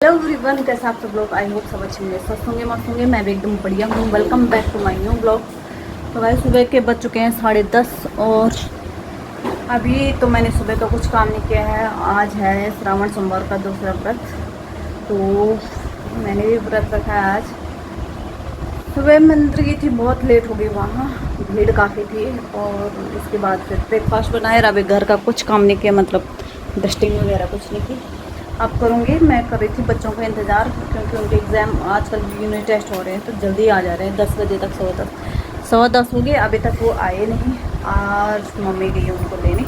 Hello everyone, कैसे आप सब लोग। आई होप सब अच्छे होंगे, स्वस्थ होंगे, मस्त होंगे। मैं भी एकदम बढ़िया हूँ। Welcome back to my new blog. तो भाई सुबह के बज चुके हैं 10:30 और अभी तो मैंने सुबह तो कुछ काम नहीं किया है। आज है श्रावण सोमवार का दूसरा व्रत, तो मैंने भी व्रत रखा है आज। सुबह मंदिर गई थी, बहुत लेट हो गई, वहाँ भीड़ काफ़ी थी। और उसके बाद फिर ब्रेकफास्ट बनाया। अभी घर का कुछ काम नहीं किया, मतलब डस्टिंग वगैरह कुछ नहीं की। अब करूँगी। मैं कर रही थी बच्चों का इंतज़ार, क्योंकि उनके एग्ज़ाम आजकल यूनिट टेस्ट हो रहे हैं, तो जल्दी आ जा रहे हैं 10 बजे तक। 10:15 हो गए, अभी तक वो आए नहीं। आज मम्मी गई उनको लेने,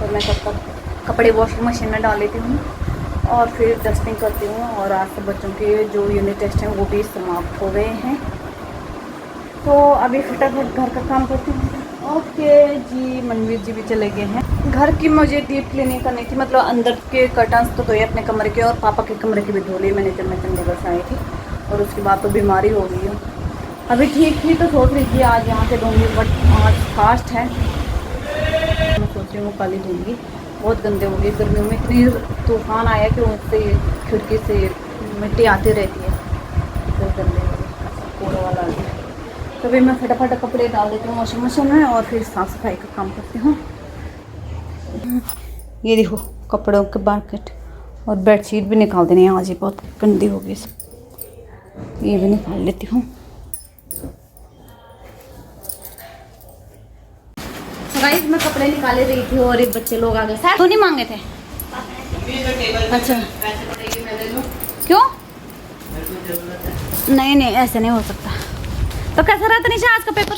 और मैं तब तक कपड़े वॉशिंग मशीन में डाल लेती हूँ और फिर डस्टिंग करती हूँ। और आज से बच्चों के जो यूनिट टेस्ट हैं वो भी समाप्त हो गए हैं, तो अभी फटाफट घर का काम करती हूँ। ओके जी, मनवीर जी भी चले गए हैं। घर की मुझे डीप क्लीनिंग करनी थी, मतलब अंदर के कर्टन्स तो धोए अपने कमरे के, और पापा के कमरे की भी धो ली मैंने जब मैं चंडीगढ़ से आई थी। और उसके बाद तो बीमारी हो गई हूँ। अभी ठीक थी तो सोच रही थी आज यहाँ से धोंगी, बट आज फास्ट है। मैं सोच रही हूँ कल ही धोंगी। बहुत गंदे हो गए, गर्मियों में इतनी तूफान आया कि उससे खिड़की से मिट्टी आती रहती है, तो गंदे हो गए, पूरा वाला आ गया। तो भी मैं फटाफट कपड़े डाल देती हूँ वॉशिंग मशीन में और फिर साफ़ सफाई का काम करती हूँ। ये देखो कपड़ों के बास्केट, और बेडशीट भी निकाल देनी है आज, ये बहुत गंदी हो गई सब, ये भी निकाल लेती हूँ। गाइस मैं कपड़े निकाले रही थी और एक बच्चे लोग आ गए। शायद तो नहीं मांगे थे। अच्छा क्यों? नहीं नहीं, ऐसे नहीं हो सकता। तो कैसा रहा तनिषा आज का पेपर?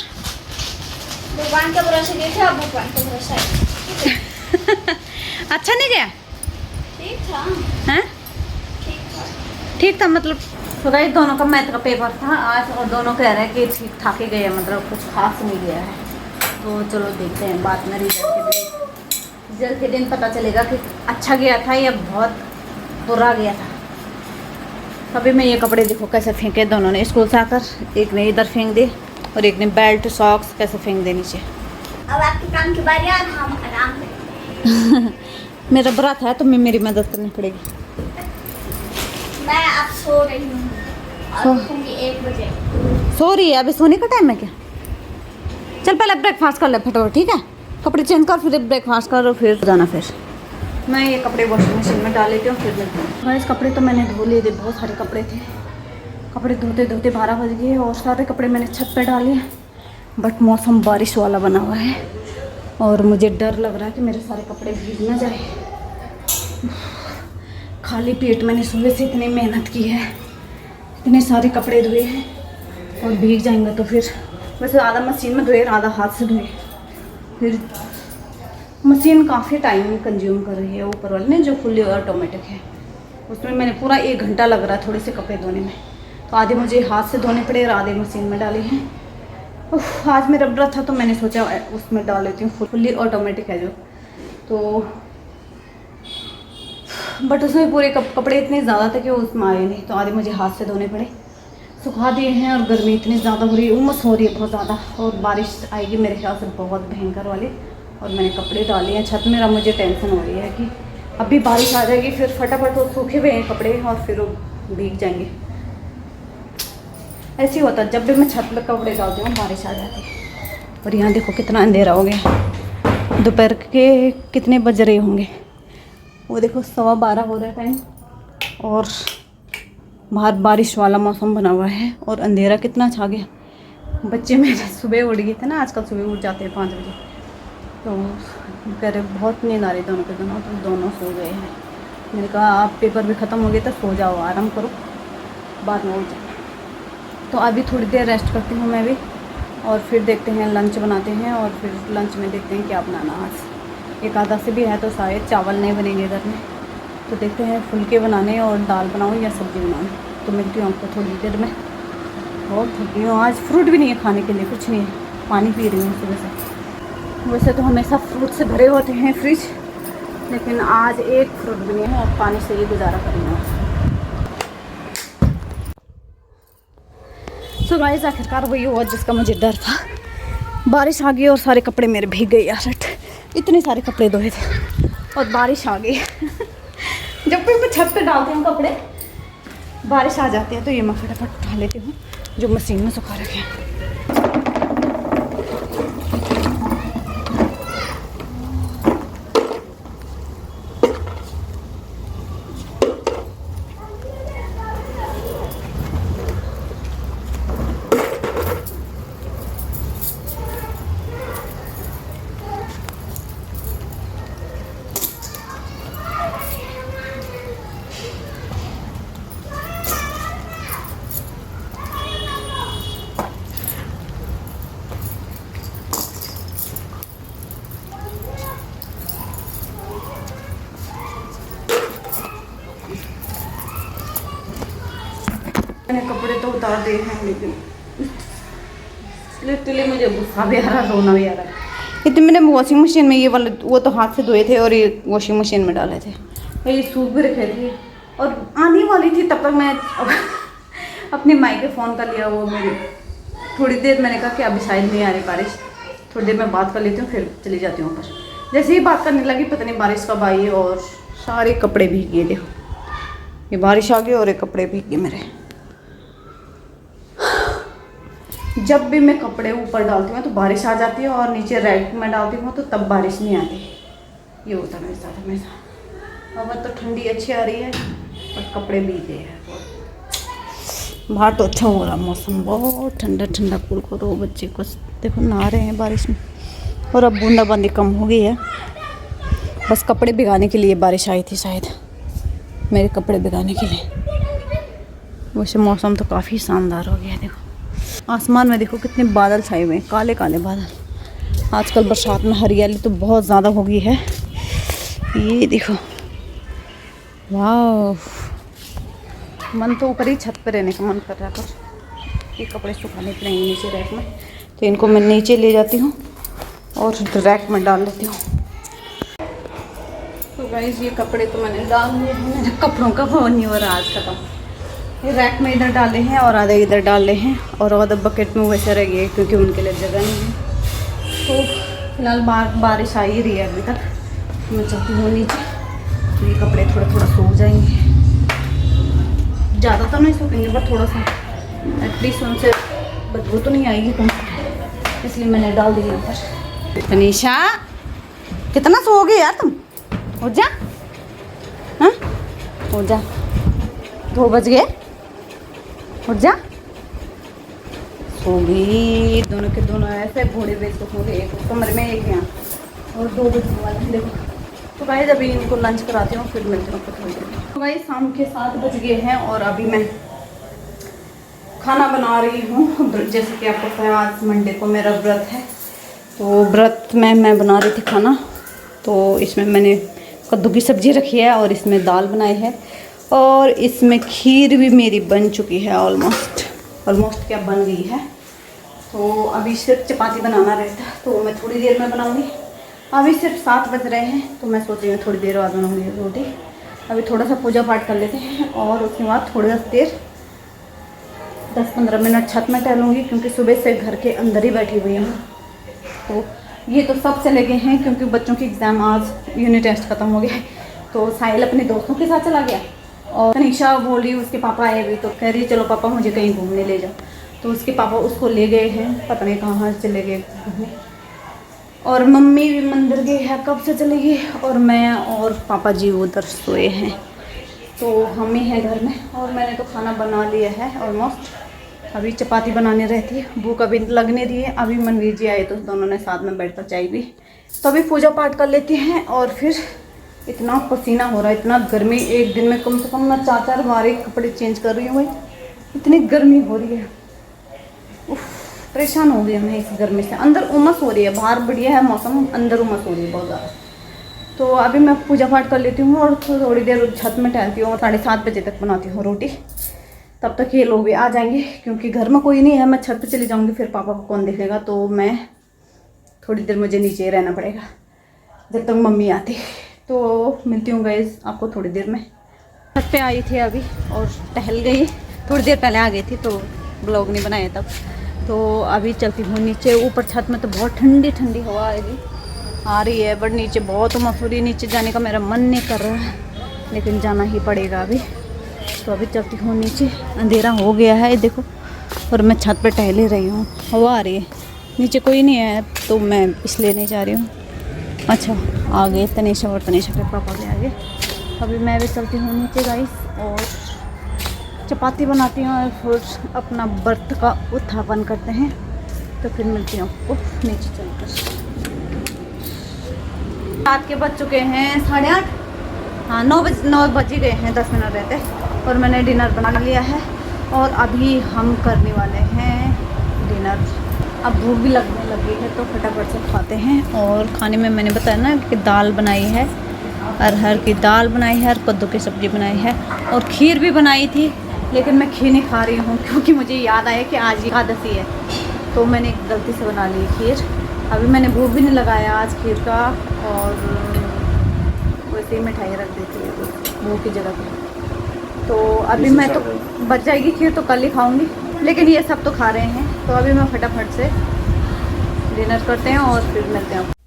भगवान का भरोसा नहीं था, भगवान का भरोसा है। अच्छा नहीं गया? ठीक था। हैं? ठीक था। ठीक था मतलब। तो गाइस दोनों का मैथ का पेपर था आज, और दोनों कह रहे हैं कि ठीक ठाक ही गया, मतलब कुछ खास नहीं गया है। तो चलो देखते हैं बाद में रिजल्ट के दिन पता चलेगा कि अच्छा गया था या बहुत बुरा गया था। अभी मैं ये कपड़े देखो कैसे फेंके दोनों ने स्कूल से आकर। एक ने इधर फेंक दे और एक ने बेल्ट सॉक्स कैसे फेंक दे नीचे। अब आपके काम की बारी है, हम आराम करेंगे। मेरा व्रत है तो मैं मेरी मदद करनी पड़ेगी। मैं अब सो रही हूँ और उठूंगी 1 बजे। सो रही है? अभी सोने का टाइम है क्या? चल पहले ब्रेकफास्ट कर ले फटाफट, ठीक है? कपड़े चेंज कर, फिर ब्रेकफास्ट कर, फिर जाना। फिर मैं ये कपड़े वॉशिंग मशीन में डाल लेती हूँ, फिर मिलती हूँ। इस कपड़े तो मैंने धो लिए थे, बहुत सारे कपड़े थे। कपड़े धोते धोते 12 बज गए और सारे कपड़े मैंने छत पे डाले। बट मौसम बारिश वाला बना हुआ है और मुझे डर लग रहा है कि मेरे सारे कपड़े भीग ना जाए। खाली पेट मैंने सुबह से इतनी मेहनत की है, इतने सारे कपड़े धोए हैं, और भीग जाएंगे तो फिर वैसे आधा मशीन में धोए, आधा हाथ से धोए। फिर मशीन काफ़ी टाइम कंज्यूम कर रही है, ऊपर वाली ने जो फुल्ली ऑटोमेटिक है, उसमें मैंने पूरा 1 घंटा लग रहा है थोड़े से कपड़े धोने में। तो आधे मुझे हाथ से धोने पड़े और आधे मशीन में डाले हैं। आज मेरा व्रत था तो मैंने सोचा उसमें डाल लेती हूँ, फुल्ली ऑटोमेटिक है जो। तो बट उसमें पूरे कपड़े इतने ज़्यादा थे कि उसमें आए नहीं, तो आधे मुझे हाथ से धोने पड़े, सुखा दिए हैं। और गर्मी इतनी ज़्यादा हो रही है, उमस हो रही है बहुत ज़्यादा, और बारिश आएगी मेरे ख्याल से बहुत भयंकर वाली। और मैंने कपड़े डाले हैं छत में। अब मुझे टेंशन हो रही है कि अभी बारिश आ जाएगी, फिर फटाफट वो सूखे हुए हैं कपड़े और फिर वो भीग जाएंगे। ऐसे ही होता है जब भी मैं छत पर कपड़े डालती हूँ, बारिश आ जाती है। और यहाँ देखो कितना अंधेरा हो गया, दोपहर के कितने बज रहे होंगे, वो देखो 12:15 हो रहा है टाइम, और बाहर बारिश वाला मौसम बना हुआ है और अंधेरा कितना छा गया। बच्चे मेरे सुबह उठ गए थे ना, आजकल सुबह उठ जाते हैं 5 बजे, तो कह रहे बहुत नींद आ रही दोनों के दोनों, तो दोनों सो गए हैं। मैंने कहा आप पेपर भी ख़त्म हो गए तो सो जाओ, आराम करो, बाद में उठ जाओ। तो अभी थोड़ी देर रेस्ट करती हूँ मैं भी, और फिर देखते हैं लंच बनाते हैं, और फिर लंच में देखते हैं क्या बनाना आज। एकादशी भी है तो शायद चावल नहीं बनेंगे घर में, तो देखते हैं फुलके बनाने और दाल बनाऊँ या सब्ज़ी बनाऊँ। तो मिलती हूँ आपको थोड़ी देर में। बहुत थकी हूँ आज, फ्रूट भी नहीं है खाने के लिए, कुछ नहीं है, पानी पी रही हूँ सुबह से। वैसे तो हमेशा फ्रूट से भरे होते हैं फ्रिज, लेकिन आज एक फ्रूट भी नहीं है और पानी से ही गुजारा करना है। सो गाइस आखिरकार वही हुआ जिसका मुझे डर था। बारिश आ गई और सारे कपड़े मेरे भीग गए यार। इतने सारे कपड़े धोए थे और बारिश आ गई। जब भी मैं छत पे डालती हूँ कपड़े बारिश आ जाती है तो ये मैं फटाफट उठा लेती हूँ जो मशीन में सुखा रखे हैं। मैंने कपड़े तो उतार दिए हैं, लेकिन लिटरली मुझे गुस्सा भी आ रहा है, रोना भी आ रहा है। इतने मैंने वॉशिंग मशीन में ये वाले वो तो हाथ से धोए थे और ये वॉशिंग मशीन में डाले थे और ये सूख भी रखे थे और आने वाली थी तब तक मैं अपनी माई के फ़ोन कर लिया। वो मेरी थोड़ी देर मैंने कहा कि अभी शायद नहीं आ रही बारिश, थोड़ी देर मैं बात कर लेती हूँ फिर चली जाती हूँ ऊपर। जैसे ही बात करने लगी पता नहीं बारिश कब आई और सारे कपड़े भीग गए। देखो ये बारिश आ गई और ये कपड़े भीग गए मेरे। जब भी मैं कपड़े ऊपर डालती हूँ तो बारिश आ जाती है और नीचे रैक में डालती हूँ तो तब बारिश नहीं आती। ये होता है मेरे साथ हमेशा। अब तो ठंडी अच्छी आ रही है और कपड़े भीगे हैं। बाहर तो अच्छा हो रहा मौसम, बहुत ठंडा ठंडा कूल को। दो बच्चे को देखो नहा रहे हैं बारिश में और अब बूंदाबांदी कम हो गई है। बस कपड़े भिगाने के लिए बारिश आई थी शायद, मेरे कपड़े भिगाने के लिए। वैसे मौसम तो काफ़ी शानदार हो गया है। देखो आसमान में देखो कितने बादल छाए हुए हैं, काले काले बादल। आजकल बरसात में हरियाली तो बहुत ज़्यादा हो गई है। ये देखो वाह, मन तो ऊपर ही छत पर रहने का मन कर रहा है, पर ये कपड़े सुखाने के लिए नीचे रैक में, तो इनको मैं नीचे ले जाती हूँ और रैक में डाल लेती हूँ। तो गाइस ये कपड़े तो मैंने डाल दिए हैं, मेरे कपड़ों का वो नहीं हो रहा आज खत्म। ये रैक में इधर डाले हैं और आधे इधर डाले हैं और आधा बकेट में वैसे रह गए क्योंकि उनके लिए जगह नहीं है। तो फिलहाल बारिश आ ही रही है अभी तक, मैं चाहती हूँ नीचे तो ये कपड़े थोड़ा थोड़ा सूख जाएंगे। ज़्यादा तो नहीं सूखेंगे पर थोड़ा सा एटलीस्ट उनसे बदबू तो नहीं आएगी कम, इसलिए मैंने डाल दिया ऊपर। तनीषा कितना सोओगे यार तुम, हो जा, हाँ हो जा, 2 बज गए, उठ जा। सो गई, दोनों के दोनों ऐसे घोड़े बेच होंगे, एक कमरे में एक यहाँ और 2 बजने वाले हैं। देखो तो भाई अभी इनको लंच कराती हूँ फिर मिलती हूँ थोड़ी देर। तो भाई शाम के 7 बज गए हैं और अभी मैं खाना बना रही हूँ। जैसे कि आपको पता है आज मंडे को मेरा व्रत है, तो व्रत में मैं बना रही थी खाना। तो इसमें मैंने कद्दू की सब्ज़ी रखी है और इसमें दाल बनाई है और इसमें खीर भी मेरी बन चुकी है, ऑलमोस्ट क्या बन गई है। तो अभी सिर्फ चपाती बनाना रहता है तो मैं थोड़ी देर में बनाऊंगी। अभी सिर्फ 7 बज रहे हैं तो मैं सोच रही हूँ थोड़ी देर बाद बनाऊंगी रोटी। अभी थोड़ा सा पूजा पाठ कर लेते हैं और उसके बाद थोड़ी देर 10-15 मिनट छत में टहलूँगी क्योंकि सुबह से घर के अंदर ही बैठी हुई हूँ। तो ये तो सब चले गए हैं क्योंकि बच्चों की एग्ज़ाम आज यूनिट टेस्ट ख़त्म हो गया। तो साहिल अपने दोस्तों के साथ चला गया और तनीषा बोल रही उसके पापा आए हुए तो कह रही चलो पापा मुझे कहीं घूमने ले जाओ। तो उसके पापा उसको ले गए हैं, पता नहीं कहाँ चले गए घूमने। और मम्मी भी मंदिर गई है, कब से चली गई, और मैं और पापा जी उधर सोए हैं। तो हम ही हैं घर में और मैंने तो खाना बना लिया है ऑलमोस्ट। अभी चपाती बनाने रहती है, भूख अभी लगने दी है। अभी मनवीर जी आए तो दोनों ने साथ में बैठकर चाय भी। तो अभी पूजा पाठ कर लेते हैं और फिर इतना पसीना हो रहा है, इतना गर्मी, एक दिन में कम से कम मैं 4-4 बार कपड़े चेंज कर रही हूँ। इतनी गर्मी हो रही है, उफ, परेशान हो गई मैं इस गर्मी से। अंदर उमस हो रही है, बाहर बढ़िया है मौसम, अंदर उमस हो रही है बहुत ज़्यादा। तो अभी मैं पूजा पाठ कर लेती हूँ और थोड़ी देर छत में टहलती हूँ और 7:30 बजे तक बनाती हूँ रोटी। तब तक ये लोग भी आ जाएंगे क्योंकि घर में कोई नहीं है। मैं छत पे चली जाऊँगी फिर पापा को कौन देखेगा, तो मैं थोड़ी देर मुझे नीचे ही रहना पड़ेगा जब तक मम्मी आती। तो मिलती हूँ गाइस आपको थोड़ी देर में। छत पे आई थी अभी और टहल गई, थोड़ी देर पहले आ गई थी तो ब्लॉग नहीं बनाया तब। तो अभी चलती हूँ नीचे। ऊपर छत में तो बहुत ठंडी ठंडी हवा आएगी आ रही है, बट नीचे बहुत मसूरी, नीचे जाने का मेरा मन नहीं कर रहा है लेकिन जाना ही पड़ेगा अभी। तो अभी चलती हूँ नीचे, अंधेरा हो गया है देखो, और मैं छत पे टहल रही हूँ, हवा आ रही है, नीचे कोई नहीं है तो मैं इसलिए नहीं जा रही हूँ। अच्छा आ गए तनीषा और तनीषा के पापा भी आ गए। अभी मैं भी चलती हूँ नीचे गाइस, और चपाती बनाती हूँ और फिर अपना व्रत का उत्थापन करते हैं, तो फिर मिलती हूँ आपको नीचे चलकर। रात के बज चुके हैं 8:30, हाँ 9 बज ही गए हैं, 10 मिनट रहते, और मैंने डिनर बना लिया है और अभी हम करने वाले हैं डिनर। अब भूख भी लगने लगी है तो फटाफट से खाते हैं। और खाने में मैंने बताया ना कि दाल बनाई है, अरहर की दाल बनाई है और कद्दू की सब्ज़ी बनाई है, और खीर भी बनाई थी, लेकिन मैं खीर नहीं खा रही हूँ क्योंकि मुझे याद आया कि आज एकादशी है, तो मैंने गलती से बना ली खीर। अभी मैंने भूख भी नहीं लगाया आज खीर का, और वैसे ही मिठाई रख देती है भूख की जगह पे। तो अभी मैं तो बच जाएगी खीर तो कल ही खाऊंगी, लेकिन ये सब तो खा रहे हैं, तो अभी मैं फटाफट से डिनर करते हैं और फिर मिलते हैं।